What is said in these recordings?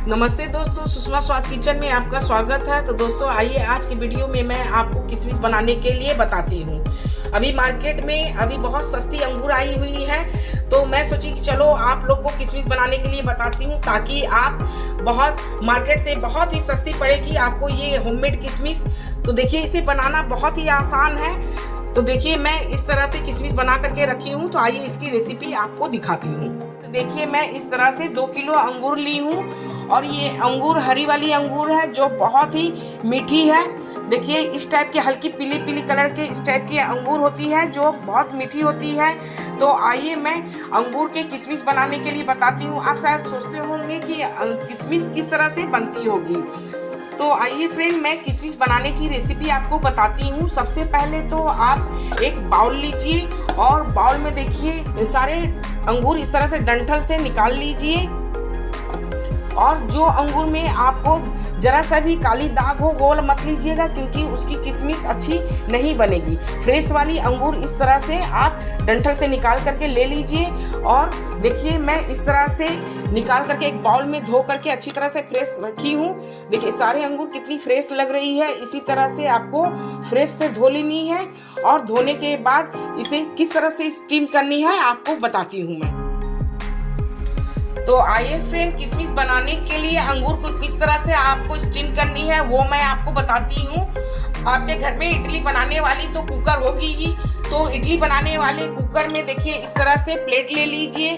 नमस्ते दोस्तों, सुषमा स्वाद किचन में आपका स्वागत है। तो दोस्तों आइए आज की वीडियो में मैं आपको किशमिश बनाने के लिए बताती हूँ। अभी मार्केट में बहुत सस्ती अंगूर आई हुई है, तो मैं सोची कि चलो आप लोग को किशमिश बनाने के लिए बताती हूँ, ताकि आप मार्केट से बहुत ही सस्ती पड़ेगी आपको ये होममेड किशमिश। तो देखिए इसे बनाना बहुत ही आसान है। तो देखिए मैं इस तरह से किशमिश बना करके रखी हूँ। तो आइए इसकी रेसिपी आपको दिखाती हूँ। तो देखिए मैं इस तरह से 2 किलो अंगूर ली हूँ, और ये अंगूर हरी वाली अंगूर है जो बहुत ही मीठी है। देखिए इस टाइप के हल्की पीली पीली कलर के इस टाइप की अंगूर होती है जो बहुत मीठी होती है। तो आइए मैं अंगूर के किशमिश बनाने के लिए बताती हूँ। आप शायद सोचते होंगे कि किशमिश किस तरह से बनती होगी। तो आइए फ्रेंड, मैं किशमिश बनाने की रेसिपी आपको बताती हूँ। सबसे पहले तो आप एक बाउल लीजिए, और बाउल में देखिए सारे अंगूर इस तरह से डंठल से निकाल लीजिए। और जो अंगूर में आपको जरा सा भी काली दाग हो वो वाला मत लीजिएगा, क्योंकि उसकी किशमिश अच्छी नहीं बनेगी। फ्रेश वाली अंगूर इस तरह से आप डंठल से निकाल करके ले लीजिए। और देखिए मैं इस तरह से निकाल करके एक बाउल में धो करके अच्छी तरह से फ्रेश रखी हूँ। देखिए सारे अंगूर कितनी फ्रेश लग रही है। इसी तरह से आपको फ्रेश से धो लेनी है, और धोने के बाद इसे किस तरह से स्टीम करनी है आपको बताती हूँ मैं। तो आइए फ्रेंड, किशमिश बनाने के लिए अंगूर को किस तरह से आपको स्टीम करनी है वो मैं आपको बताती हूँ। आपके घर में इडली बनाने वाली तो कुकर होगी ही, तो इडली बनाने वाले कुकर में देखिए इस तरह से प्लेट ले लीजिए,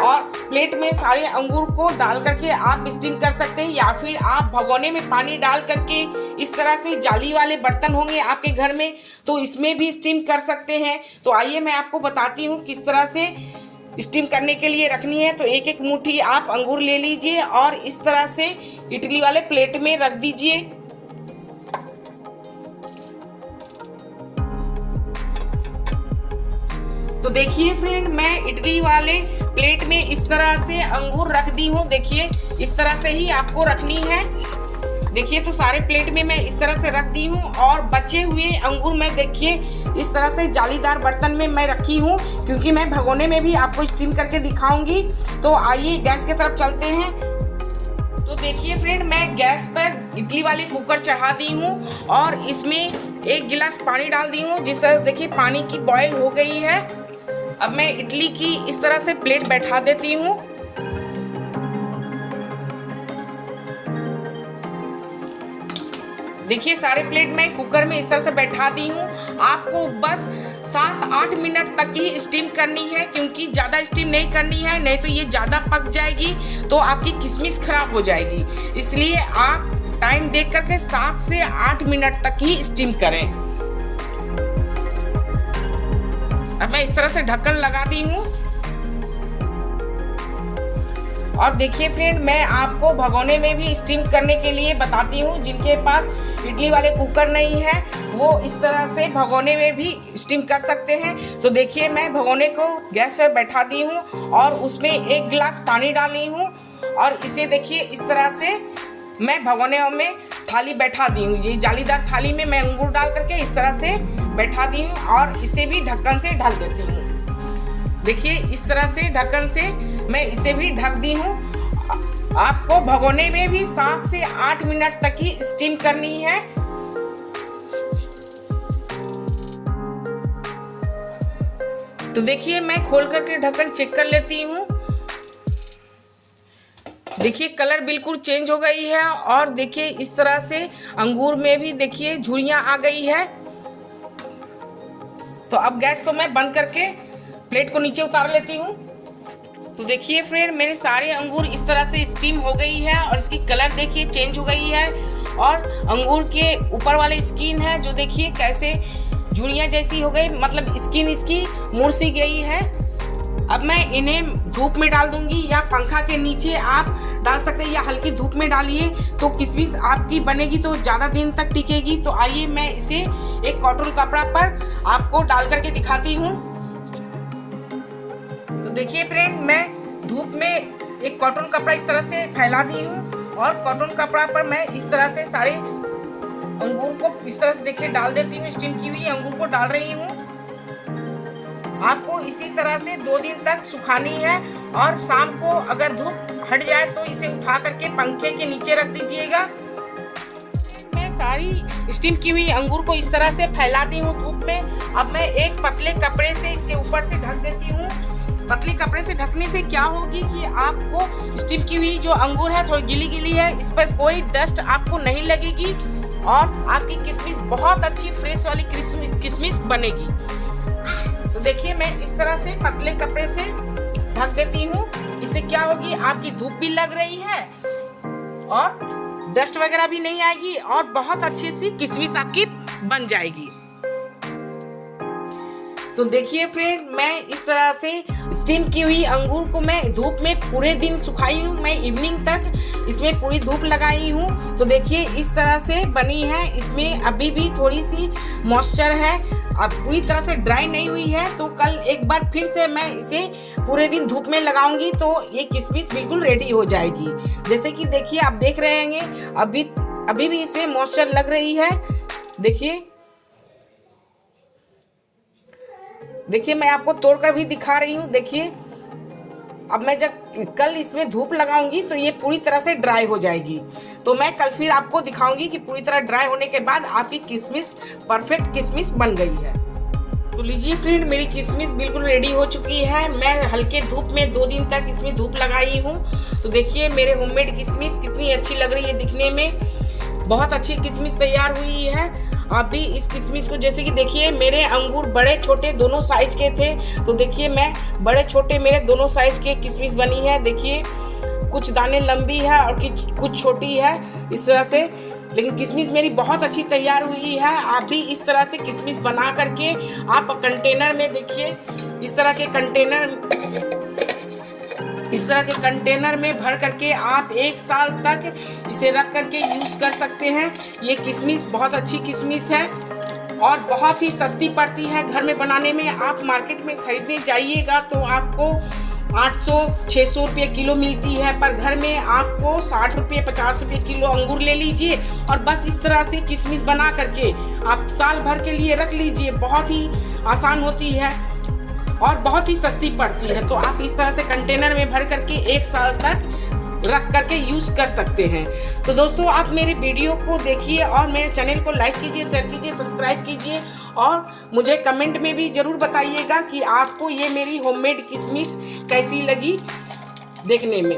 और प्लेट में सारे अंगूर को डाल करके आप स्टीम कर सकते हैं, या फिर आप भगोने में पानी डाल करके इस तरह से जाली वाले बर्तन होंगे आपके घर में तो इसमें भी स्टीम कर सकते हैं। तो आइए मैं आपको बताती हूँ किस तरह से स्टीम करने के लिए रखनी है। तो एक एक मुट्ठी आप अंगूर ले लीजिए और इस तरह से इडली वाले प्लेट में रख दीजिए। तो देखिए फ्रेंड, मैं इडली वाले प्लेट में इस तरह से अंगूर रख दी हूँ। देखिए इस तरह से ही आपको रखनी है। देखिए तो सारे प्लेट में मैं इस तरह से रख दी हूँ, और बचे हुए अंगूर मैं देखिए इस तरह से जालीदार बर्तन में मैं रखी हूँ, क्योंकि मैं भगोने में भी आपको स्टीम करके दिखाऊंगी। तो आइए गैस की तरफ चलते हैं। तो देखिए फ्रेंड, मैं गैस पर इडली वाले कुकर चढ़ा दी हूँ, और इसमें 1 गिलास पानी डाल दी हूँ। जिस तरह से देखिए पानी की बॉयल हो गई है। अब मैं इडली की इस तरह से प्लेट बैठा देती हूँ। देखिए सारे प्लेट मैं कुकर में इस तरह से बैठा दी हूँ। आपको बस 7-8 मिनट तक ही स्टीम करनी है, क्योंकि ज़्यादा स्टीम नहीं करनी है, नहीं तो ये ज़्यादा पक जाएगी तो आपकी किशमिश खराब हो जाएगी। इसलिए आप टाइम देख करके 7 से 8 मिनट तक ही स्टीम करें। अब मैं इस तरह से ढक्कन लगा दी हूँ। और देखिए फ्रेंड, मैं आपको भगोने में भी स्टीम करने के लिए बताती हूँ। जिनके पास इडली वाले कुकर नहीं है वो इस तरह से भगोने में भी स्टीम कर सकते हैं। तो देखिए मैं भगोने को गैस पर बैठा दी हूँ, और उसमें 1 गिलास पानी डाली हूँ, और इसे देखिए इस तरह से मैं भगोने में थाली बैठा दी हूँ। ये जालीदार थाली में मैं अंगूर डाल करके इस तरह से बैठा दी हूँ, और इसे भी ढक्कन से ढक देती हूँ। देखिए इस तरह से ढक्कन से मैं इसे भी ढक दी हूँ। आपको भगोने में भी 7 से 8 मिनट तक ही स्टीम करनी है। तो देखिए मैं खोल करके ढक्कन चेक कर लेती हूँ। देखिए कलर बिल्कुल चेंज हो गई है, और देखिए इस तरह से अंगूर में भी देखिए झुर्रियाँ आ गई है। तो अब गैस को मैं बंद करके प्लेट को नीचे उतार लेती हूँ। तो देखिए फ्रेंड, मेरे सारे अंगूर इस तरह से स्टीम हो गई है, और इसकी कलर देखिए चेंज हो गई है, और अंगूर के ऊपर वाले स्किन है जो देखिए कैसे झुर्रियाँ जैसी हो गई, मतलब स्किन इसकी मुड़ सी गई है। अब मैं इन्हें धूप में डाल दूंगी, या पंखा के नीचे आप डाल सकते हैं, या हल्की धूप में डालिए तो किशमिश आपकी बनेगी तो ज़्यादा दिन तक टिकेगी। तो आइए मैं इसे एक कॉटन कपड़ा पर आपको डाल करके दिखाती हूँ। तो देखिए फ्रेंड, मैं धूप में एक कॉटन कपड़ा इस तरह से फैला दी हूँ, और कॉटन कपड़ा पर मैं इस तरह से सारे अंगूर को इस तरह से देखिए डाल देती हूँ। स्टीम की हुई अंगूर को डाल रही हूँ। आपको इसी तरह से 2 दिन तक सुखानी है, और शाम को अगर धूप हट जाए तो इसे उठा करके पंखे के नीचे रख दीजिएगा। मैं सारी स्टीम की हुई अंगूर को इस तरह से फैलाती हूँ धूप में। अब मैं एक पतले कपड़े से इसके ऊपर से ढक देती हूँ। पतले कपड़े से ढकने से क्या होगी कि आपको स्टीम की हुई जो अंगूर है थोड़ी गीली गीली है, इस पर कोई डस्ट आपको नहीं लगेगी और आपकी किशमिश बहुत अच्छी फ्रेश वाली किशमिश बनेगी। तो देखिए मैं इस तरह से पतले कपड़े से ढक देती हूँ। इससे क्या होगी, आपकी धूप भी लग रही है और डस्ट वगैरह भी नहीं आएगी और बहुत अच्छी सी किशमिश आपकी बन जाएगी। तो देखिए फ्रेंड, मैं इस तरह से स्टीम की हुई अंगूर को मैं धूप में पूरे दिन सुखाई हूँ। मैं इवनिंग तक इसमें पूरी धूप लगाई हूँ। तो देखिए इस तरह से बनी है। इसमें अभी भी थोड़ी सी मॉइस्चर है, अब पूरी तरह से ड्राई नहीं हुई है। तो कल एक बार फिर से मैं इसे पूरे दिन धूप में लगाऊंगी तो ये किशमिश बिल्कुल रेडी हो जाएगी। जैसे कि देखिए आप देख रहे होंगे अभी भी इसमें मॉइस्चर लग रही है। देखिए मैं आपको तोड़कर भी दिखा रही हूँ। देखिए अब मैं जब कल इसमें धूप लगाऊंगी तो ये पूरी तरह से ड्राई हो जाएगी। तो मैं कल फिर आपको दिखाऊंगी कि पूरी तरह ड्राई होने के बाद आपकी किशमिश परफेक्ट किशमिश बन गई है। तो लीजिए फ्रेंड, मेरी किशमिश बिल्कुल रेडी हो चुकी है। मैं हल्के धूप में 2 दिन तक इसमें धूप लगाई हूँ। तो देखिए मेरे होममेड किशमिश कितनी अच्छी लग रही है दिखने में। बहुत अच्छी किशमिश तैयार हुई है। आप भी इस किशमिश को, जैसे कि देखिए मेरे अंगूर बड़े छोटे दोनों साइज के थे, तो देखिए मैं बड़े छोटे मेरे दोनों साइज के किशमिश बनी है। देखिए कुछ दाने लंबी है और कुछ छोटी है इस तरह से, लेकिन किशमिश मेरी बहुत अच्छी तैयार हुई है। आप भी इस तरह से किशमिश बना करके आप कंटेनर में, देखिए इस तरह के कंटेनर में भर करके आप 1 साल तक इसे रख करके यूज कर सकते हैं। ये किशमिश बहुत अच्छी किशमिश है और बहुत ही सस्ती पड़ती है घर में बनाने में। आप मार्केट में खरीदने जाइएगा तो आपको 800-600 रुपये किलो मिलती है, पर घर में आपको 60 रुपये 50 रुपये किलो अंगूर ले लीजिए और बस इस तरह से किशमिश बना करके आप साल भर के लिए रख लीजिए। बहुत ही आसान होती है और बहुत ही सस्ती पड़ती है। तो आप इस तरह से कंटेनर में भर करके 1 साल तक रख करके यूज कर सकते हैं। तो दोस्तों आप मेरे वीडियो को देखिए और मेरे चैनल को लाइक कीजिए, शेयर कीजिए, सब्सक्राइब कीजिए और मुझे कमेंट में भी ज़रूर बताइएगा कि आपको ये मेरी होममेड किशमिश कैसी लगी देखने में।